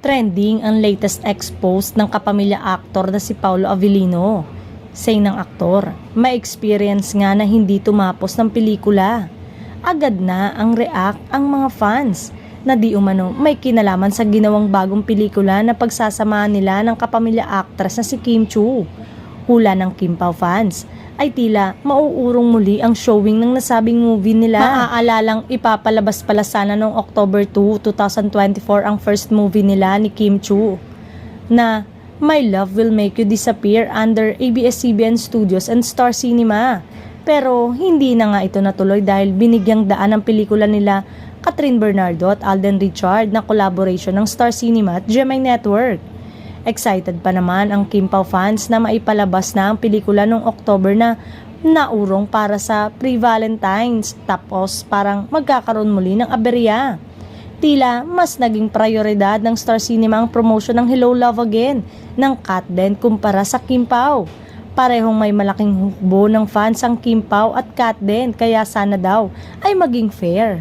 Trending ang latest ex-post ng kapamilya aktor na si Paolo Avellino. Say ng aktor, may experience nga na hindi tumapos ng pelikula. Agad na ang react ang mga fans na di umano may kinalaman sa ginawang bagong pelikula na pagsasamahan nila ng kapamilya actress na si Kim Chiu. Hula ng Kim Pao fans ay tila mauurong muli ang showing ng nasabing movie nila. Maaalalang ipapalabas pala sana noong October 2, 2024 ang first movie nila ni Kim Chiu na My Love Will Make You Disappear under ABS-CBN Studios and Star Cinema. Pero hindi na nga ito natuloy dahil binigyang daan ang pelikula nila Catherine Bernardo at Alden Richard na collaboration ng Star Cinema at GMA Network. Excited pa naman ang Kim Pao fans na maipalabas na ang pelikula noong October na naurong para sa pre-Valentine's tapos parang magkakaroon muli ng aberya. Tila mas naging prioridad ng Star Cinema ang promotion ng Hello Love Again ng Kat Den kumpara sa Kim Pao. Parehong may malaking hukbo ng fans ang Kim Pao at Kat Den kaya sana daw ay maging fair.